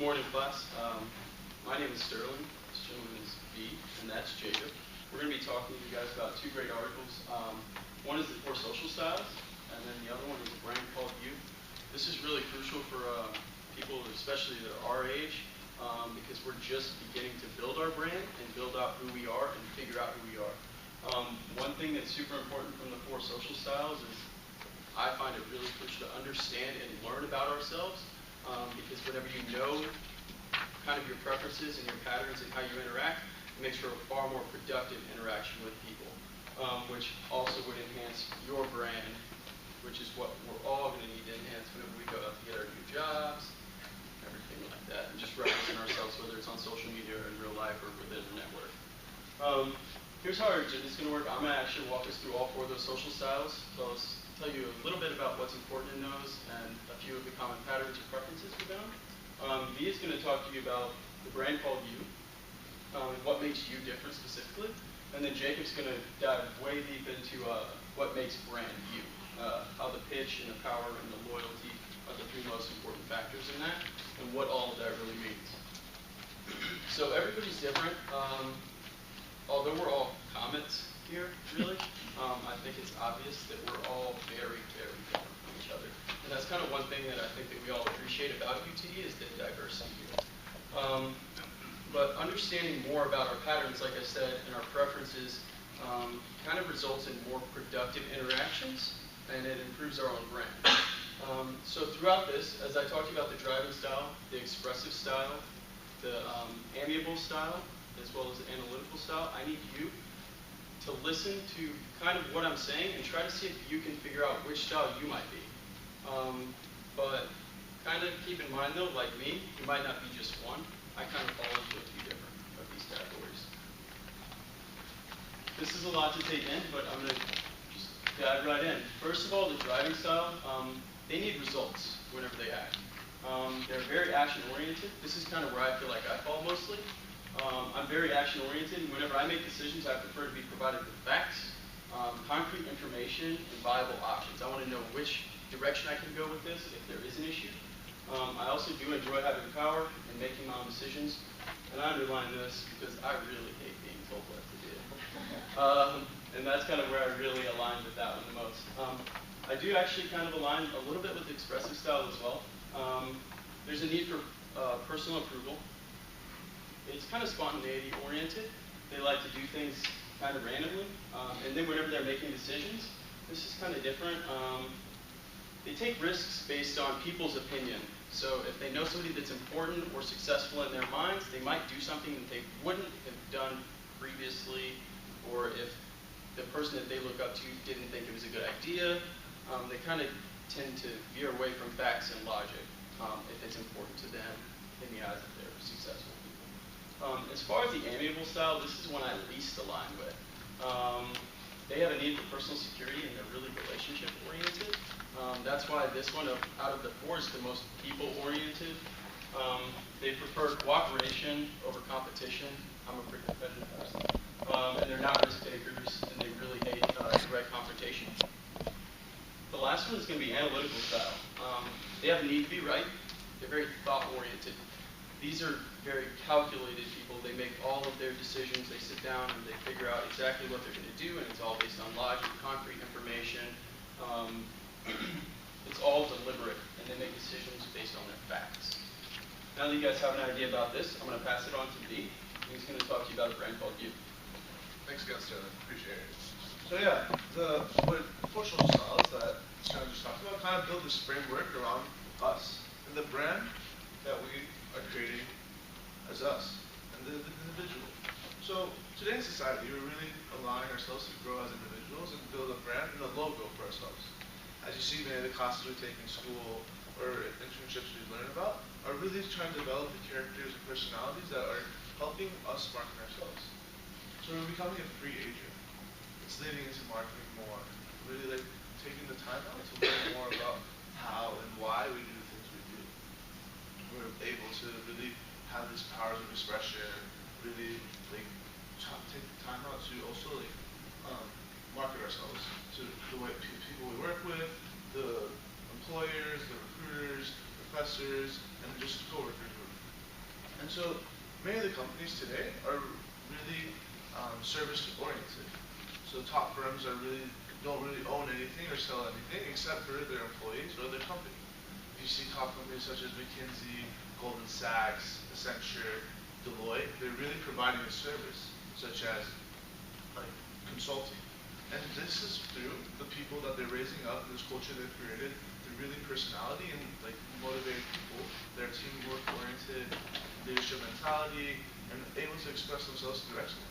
Morning, class. My name is Sterling. This gentleman is B, and that's Jacob. We're going to be talking to you guys about two great articles. One is the 4 social styles, and then the other one is a brand called You. This is really crucial for people, especially that are our age, because we're just beginning to build our brand and build out who we are and figure out who we are. One thing that's super important from the 4 social styles is I find it really crucial to understand and learn about ourselves. Because whenever you know kind of your preferences and your patterns and how you interact, it makes for a far more productive interaction with people, which also would enhance your brand, which is what we're all going to need to enhance whenever we go out to get our new jobs, everything like that, and just represent ourselves, whether it's on social media or in real life or within the network. Here's how our agenda is going to work. I'm going to actually walk us through all 4 of those social styles. So tell you a little bit about what's important in those and a few of the common patterns or preferences for them. V is going to talk to you about the brand called You, and what makes you different specifically. And then Jacob's going to dive way deep into what makes brand you, how the pitch and the power and the loyalty are the 3 most important factors in that, and what all of that really means. So everybody's different. Although we're all comets here, really, I think it's obvious that we're all very, very different from each other. And that's kind of one thing that I think that we all appreciate about UTD is the diversity here. But understanding more about our patterns, like I said, and our preferences kind of results in more productive interactions, and it improves our own brand. So throughout this, as I talked about the driving style, the expressive style, the amiable style, as well as the analytical style, I need you to listen to kind of what I'm saying and try to see if you can figure out which style you might be. But kind of keep in mind though, like me, you might not be just one. I kind of fall into a few different of these categories. This is a lot to take in, but I'm going to just dive right in. First of all, the driving style, they need results whenever they act. They're very action-oriented. This is kind of where I feel like I fall mostly. I'm very action-oriented, and whenever I make decisions, I prefer to be provided with facts, concrete information, and viable options. I want to know which direction I can go with this if there is an issue. I also do enjoy having power and making my own decisions, and I underline this because I really hate being told what to do. And that's kind of where I really align with that one the most. I do actually kind of align a little bit with the expressive style as well. There's a need for personal approval. It's kind of spontaneity oriented. They like to do things kind of randomly. And then whenever they're making decisions, this is kind of different. They take risks based on people's opinion. So if they know somebody that's important or successful in their minds, they might do something that they wouldn't have done previously, or if the person that they look up to didn't think it was a good idea, they kind of tend to veer away from facts and logic if it's important to them in the eyes of their successful people. As far as the amiable style, this is one I least align with. They have a need for personal security and they're really relationship oriented. That's why this one out of the 4 is the most people oriented. They prefer cooperation over competition. I'm a pretty competitive person. And they're not risk takers and they really hate direct confrontation. The last one is going to be analytical style. They have a need to be right. They're very thought oriented. These are very calculated people. They make all of their decisions. They sit down and they figure out exactly what they're going to do, and it's all based on logic, concrete information. It's all deliberate, and they make decisions based on their facts. Now that you guys have an idea about this, I'm going to pass it on to D, and he's going to talk to you about a brand called You. Thanks again, Sterling. Appreciate it. So yeah, the 4 social styles that Sterling just talked about kind of build this framework around us and the brand that we are creating as us and the individual. So today in society, we're really allowing ourselves to grow as individuals and build a brand and a logo for ourselves. As you see, many of the classes we take in school or internships we learn about are really trying to develop the characters and personalities that are helping us market ourselves. So we're becoming a free agent. It's leading into marketing more. Really like taking the time out to learn more about how and why we do the things we do. We're able to really have these powers of expression, really like take the time out to also like market ourselves to the way people we work with, the employers, the recruiters, professors, and just coworkers so many of the companies today are really service oriented. So top firms don't really own anything or sell anything except for their employees or their company. You see top companies such as McKinsey, Goldman Sachs, Accenture, Deloitte, they're really providing a service such as like consulting. And this is through the people that they're raising up, this culture they've created, through really personality and like motivated people. They're teamwork oriented, leadership mentality, and able to express themselves through excellence.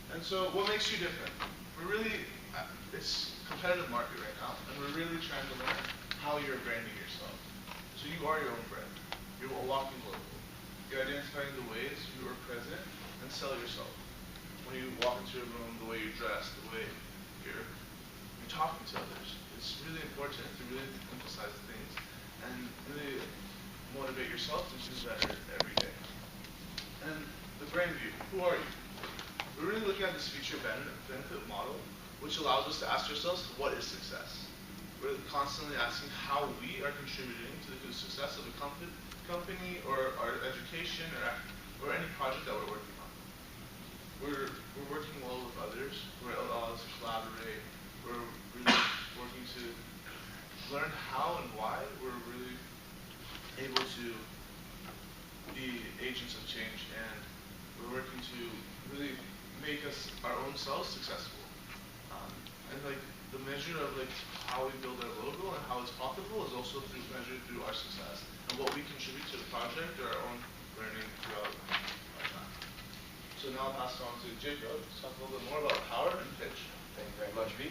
And so what makes you different? It's a competitive market right now, and we're really trying to learn how you're branding yourself. So you are your own brand. You're a walking logo. You're identifying the ways you are present and sell yourself. When you walk into a room, the way you're dressed, the way you're talking to others. It's really important to really emphasize things and really motivate yourself to do better every day. And the brand view, who are you? We're really looking at this future benefit model, which allows us to ask ourselves, what is success? We're constantly asking how we are contributing to the success of a company or our education or any project that we're working on. We're working well with others. We're allowed to collaborate. We're really working to learn how and why we're really able to be agents of change, and we're working to really make our own selves successful. And like the measure of like how we build our logo and how it's profitable is also measured through our success and what we contribute to the project or our own learning throughout our time. So now I'll pass it on to Jacob to talk a little bit more about power and pitch. Thank you very much, V.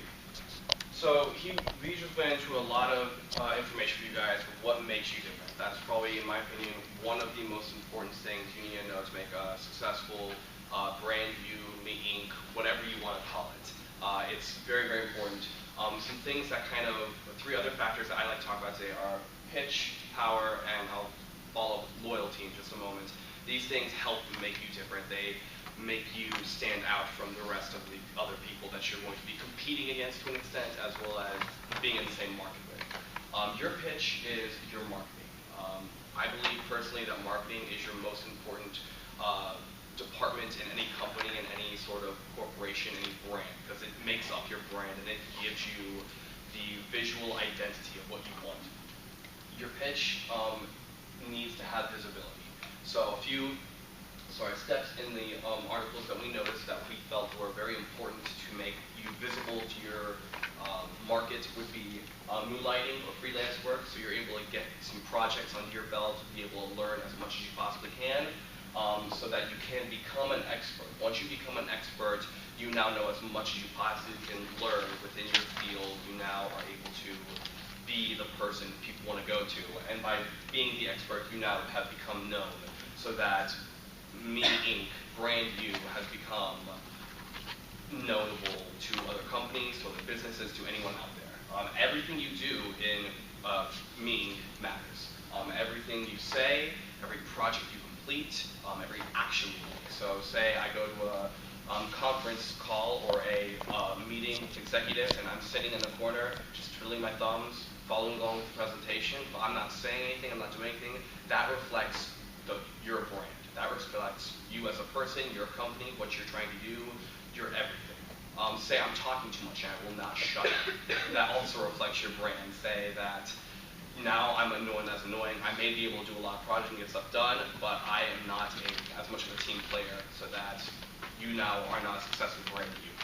So we just went into a lot of information for you guys of what makes you different. That's probably, in my opinion, one of the most important things you need to know to make a successful brand view, Inc., whatever you want to call it. It's very, very important. Some things that kind of, three other factors that I like to talk about today are pitch, power, and I'll follow with loyalty in just a moment. These things help make you different. They make you stand out from the rest of the other people that you're going to be competing against to an extent, as well as being in the same market with. Your pitch is your marketing. I believe personally that marketing is your most important department in any company, in any sort of corporation, any brand, because it makes up your brand and it gives you the visual identity of what you want. Your pitch needs to have visibility. So a few steps in the articles that we noticed that we felt were very important to make you visible to your market would be moonlighting or freelance work, so you're able to get some projects under your belt, be able to learn as much as you possibly can, so that you can become an expert. Once you become an expert, you now know as much as you possibly can learn within your field. You now are able to be the person people want to go to, and by being the expert, you now have become known, so that Me Inc., brand you, has become notable to other companies, to other businesses, to anyone out there. Everything you do in Me Inc. matters. Everything you say, every project you complete, every action you make. So say I go to a conference call or a meeting with executives and I'm sitting in the corner just twiddling my thumbs, following along with the presentation, but I'm not saying anything, I'm not doing anything. That reflects your brand. That reflects you as a person, your company, what you're trying to do, your everything. Say I'm talking too much and I will not shut up. That also reflects your brand. Say that now I'm known as annoying. I may be able to do a lot of projects and get stuff done, but I am not as much of a team player, so that you now are not a successful brand you.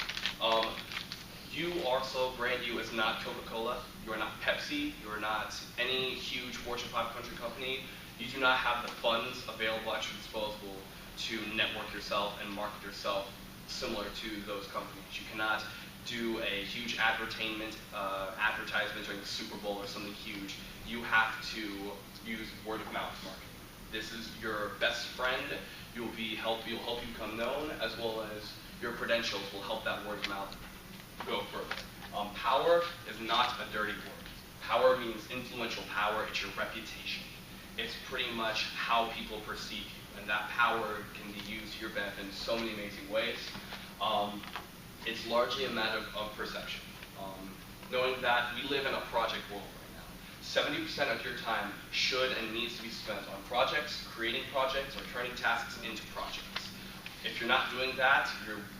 You also, brand you is not Coca-Cola. You are not Pepsi. You are not any huge Fortune 500 company. You do not have the funds available at your disposal to network yourself and market yourself similar to those companies. You cannot do a huge advertisement during the Super Bowl or something huge. You have to use word of mouth marketing. This is your best friend. You'll help you become known, as well as your credentials will help that word of mouth go further. Power is not a dirty word. Power means influential power. It's your reputation. It's pretty much how people perceive you, and that power can be used to your benefit in so many amazing ways. It's largely a matter of perception. Knowing that we live in a project world right now. 70% of your time should and needs to be spent on projects, creating projects, or turning tasks into projects. If you're not doing that,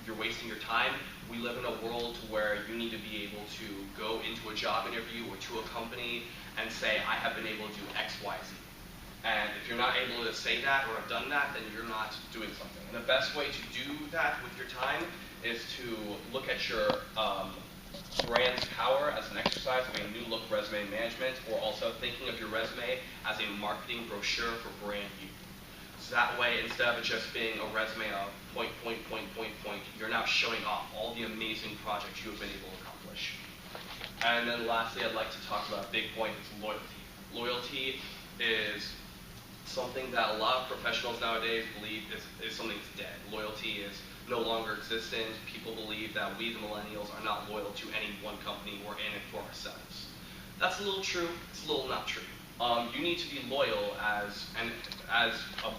you're wasting your time. We live in a world where you need to be able to go into a job interview or to a company and say, I have been able to do X, Y, Z. And if you're not able to say that or have done that, then you're not doing something. And the best way to do that with your time is to look at your brand's power as an exercise of a new look resume management, or also thinking of your resume as a marketing brochure for brand you. So that way, instead of it just being a resume of point, you're now showing off all the amazing projects you have been able to accomplish. And then lastly, I'd like to talk about a big point, is loyalty. Loyalty is something that a lot of professionals nowadays believe is something that's dead. Loyalty is no longer existent. People believe that we, the millennials, are not loyal to any one company. We're in it for ourselves. That's a little true. It's a little not true. You need to be loyal as a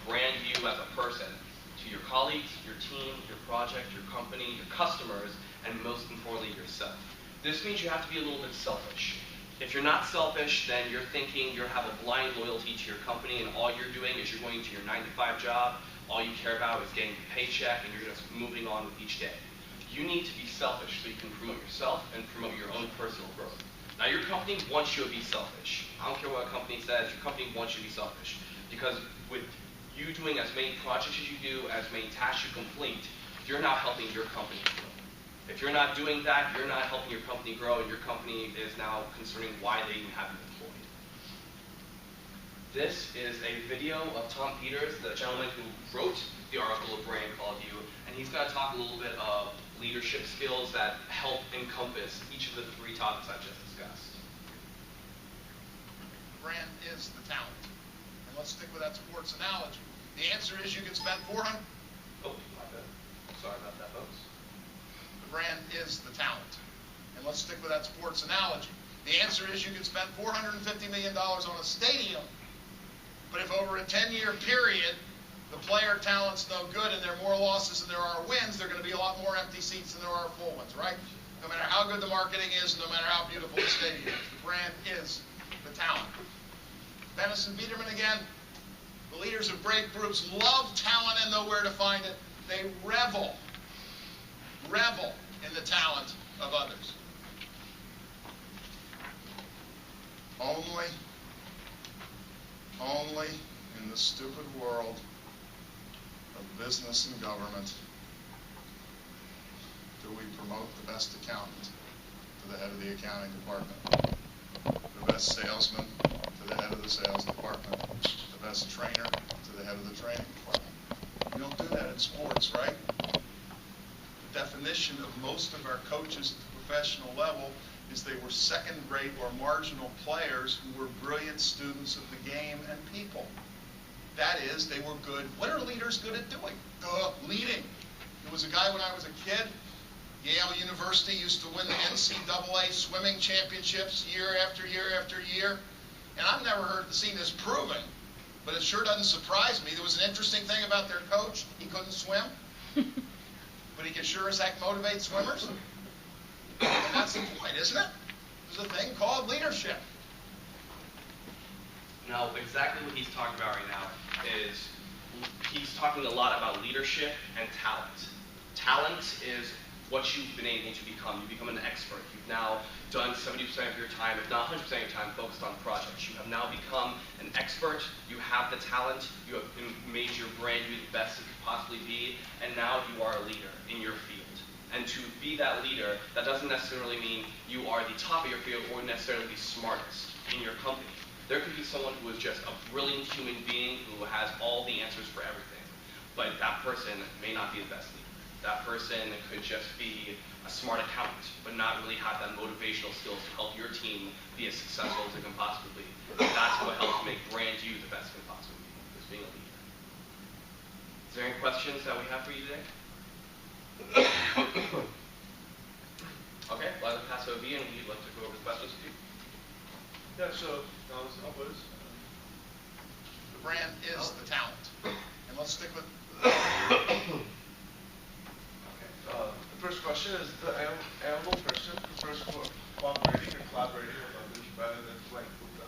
brand you, as a person, to your colleagues, your team, your project, your company, your customers, and most importantly, yourself. This means you have to be a little bit selfish. If you're not selfish, then you're thinking you have a blind loyalty to your company, and all you're doing is you're going to your 9-to-5 job. All you care about is getting your paycheck, and you're just moving on with each day. You need to be selfish so you can promote yourself and promote your own personal growth. Now, your company wants you to be selfish. I don't care what a company says. Your company wants you to be selfish. Because with you doing as many projects as you do, as many tasks you complete, you're now helping your company grow. If you're not doing that, you're not helping your company grow, and your company is now concerning why they even have you employed. This is a video of Tom Peters, the gentleman who wrote the article of Brand Called You, and he's going to talk a little bit of leadership skills that help encompass each of the 3 topics I've just discussed. Brand is the talent. And let's stick with that sports analogy. The answer is you can spend 400. Oh, my bad. Sorry about that, folks. The brand is the talent. And let's stick with that sports analogy. The answer is you can spend $450 million on a stadium, but if over a 10-year period the player talent's no good and there are more losses than there are wins, there are going to be a lot more empty seats than there are full ones, right? No matter how good the marketing is, no matter how beautiful the stadium is, the brand is the talent. Dennis and Biederman again. The leaders of break groups love talent and know where to find it. They revel in the talent of others. Only in the stupid world of business and government do we promote the best accountant to the head of the accounting department, the best salesman to the head of the sales department, the best trainer to the head of the training department. We don't do that in sports, right? The definition of most of our coaches at the professional level is they were second-rate or marginal players who were brilliant students of the game and people. That is, they were good. What are leaders good at doing? Leading. There was a guy when I was a kid, Yale University used to win the NCAA swimming championships year after year after year. And I've never seen this proven, but it sure doesn't surprise me. There was an interesting thing about their coach. He couldn't swim, but he could sure as heck motivate swimmers. And that's the point, isn't it? There's a thing called leadership. Now, exactly what he's talking about right now is he's talking a lot about leadership and talent. Talent is what you've been able to become. You become an expert. You've now done 70% of your time, if not 100% of your time, focused on projects. You have now become an expert. You have the talent. You have made your brand you the best it could possibly be, and now you are a leader in your field. And to be that leader, that doesn't necessarily mean you are the top of your field or necessarily the smartest in your company. There could be someone who is just a brilliant human being who has all the answers for everything, but that person may not be the best leader. That person could just be a smart accountant, but not really have that motivational skills to help your team be as successful as it can possibly be. That's what helps make brand you the best it can possibly be, is being a leader. Is there any questions that we have for you today? Okay, well, I'll pass it over to you, and we'd like to go over the questions with you. Yeah, so that was Albers. The brand is the talent. And let's stick with... The first question is, the animal person prefers cooperating or collaborating with others rather than playing Buddha.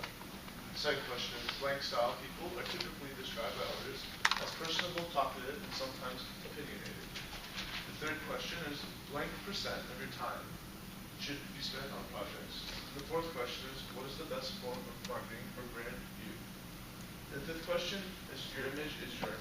Second question is, blank style people are typically described by others as personable, talkative, and sometimes opinionated. The third question is, blank percent of your time should be spent on projects. The fourth question is, what is the best form of marketing or brand view? The fifth question is, your image is your